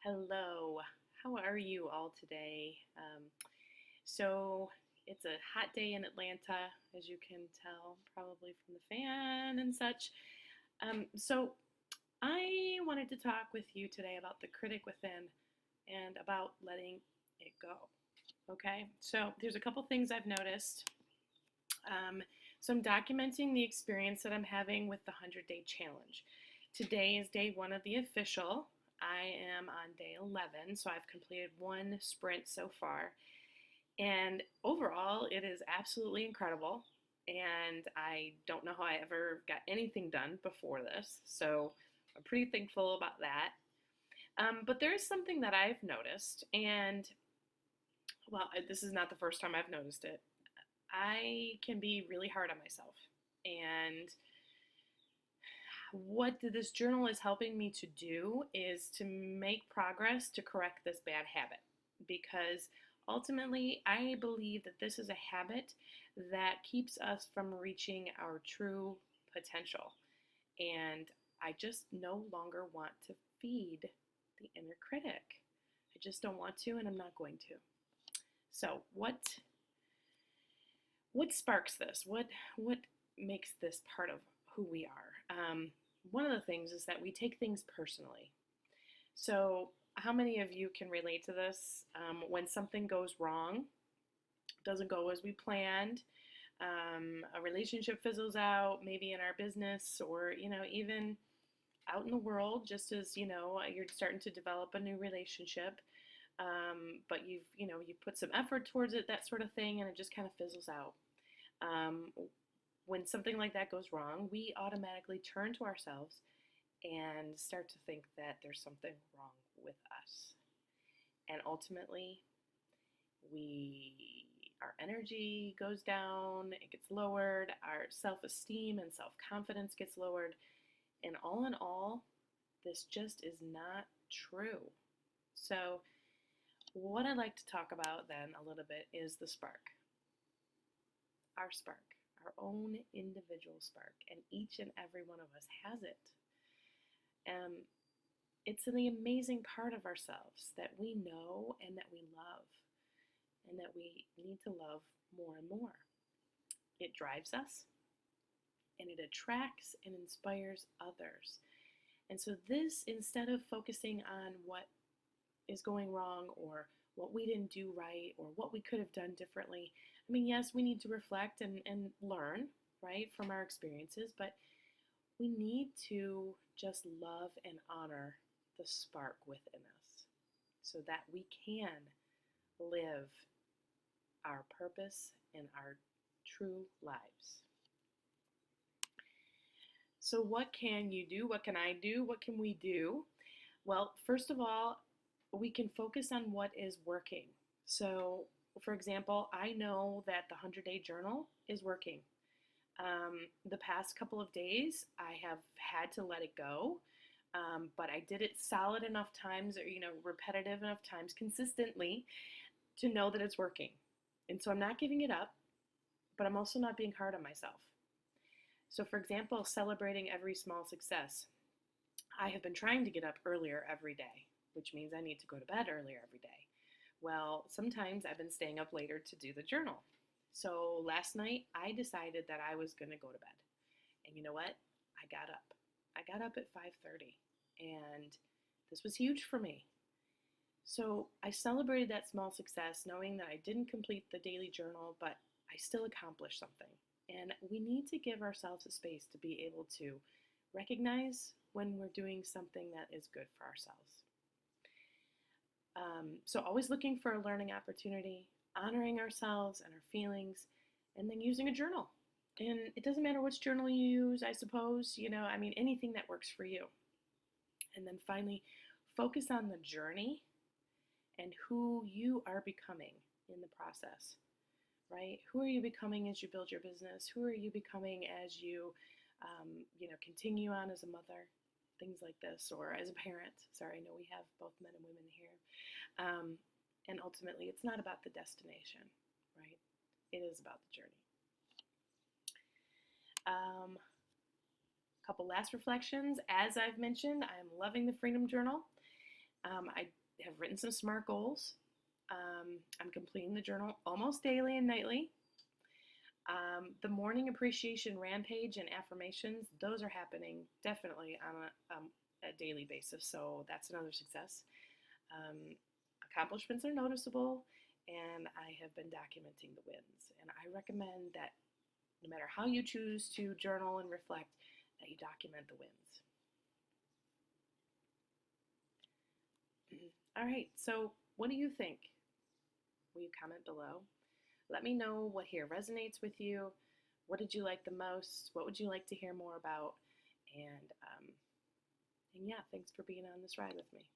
Hello, how are you all today? So it's a hot day in Atlanta, as you can tell, probably from the fan and such. So I wanted to talk with you today about the critic within and about letting it go. Okay, so there's a couple things I've noticed. So I'm documenting the experience that I'm having with the 100-day challenge. Today is day one of the official. I am on day 11, so I've completed one sprint so far. And overall, it is absolutely incredible. And I don't know how I ever got anything done before this, so I'm pretty thankful about that. But there is something that I've noticed, and well, this is not the first time I've noticed it. I can be really hard on myself. And what this journal is helping me to do is to make progress to correct this bad habit. Because ultimately, I believe that this is a habit that keeps us from reaching our true potential. And I just no longer want to feed the inner critic. I just don't want to, and I'm not going to. So, what sparks this? What makes this part of who we are? One of the things is that we take things personally. So, how many of you can relate to this? When something goes wrong, doesn't go as we planned, a relationship fizzles out, maybe in our business, or even out in the world, just as you're starting to develop a new relationship, but you've put some effort towards it, that sort of thing, and it just kind of fizzles out. Um, when something like that goes wrong, we automatically turn to ourselves and start to think that there's something wrong with us. And ultimately, our energy goes down, it gets lowered, our self-esteem and self-confidence gets lowered, and all in all, this just is not true. So, what I'd like to talk about then a little bit is the spark. Our spark, our own individual spark, and each and every one of us has it. It's the amazing part of ourselves that we know and that we love, and that we need to love more and more. It drives us, and it attracts and inspires others. And so this, instead of focusing on what is going wrong or what we didn't do right or what we could have done differently, I mean, yes, we need to reflect and learn, right, from our experiences, but we need to just love and honor the spark within us so that we can live our purpose and our true lives. So what can you do? What can I do? What can we do? Well, first of all, we can focus on what is working. So, for example, I know that the 100-day journal is working. The past couple of days, I have had to let it go, but I did it solid enough times, or repetitive enough times, consistently, to know that it's working. And so I'm not giving it up, but I'm also not being hard on myself. So, for example, celebrating every small success. I have been trying to get up earlier every day, which means I need to go to bed earlier every day. Well, sometimes I've been staying up later to do the journal. So last night I decided that I was going to go to bed. And you know what? I got up. I got up at 5:30, and this was huge for me. So I celebrated that small success knowing that I didn't complete the daily journal, but I still accomplished something. And we need to give ourselves a space to be able to recognize when we're doing something that is good for ourselves. So always looking for a learning opportunity, honoring ourselves and our feelings, and then using a journal. And it doesn't matter which journal you use, I suppose, anything that works for you. And then finally, focus on the journey and who you are becoming in the process, right? Who are you becoming as you build your business? Who are you becoming as you, continue on as a mother? Things like this, or as a parent. Sorry, I know we have both men and women here. And ultimately, it's not about the destination, right? It is about the journey. Couple last reflections. As I've mentioned, I'm loving the Freedom Journal. I have written some SMART goals. I'm completing the journal almost daily and nightly. The morning appreciation rampage and affirmations, those are happening definitely on a daily basis, so that's another success. Um, Accomplishments are noticeable, and I have been documenting the wins. And I recommend that no matter how you choose to journal and reflect, that you document the wins. All right, so what do you think? Will you comment below? Let me know what here resonates with you. What did you like the most? What would you like to hear more about? And yeah, thanks for being on this ride with me.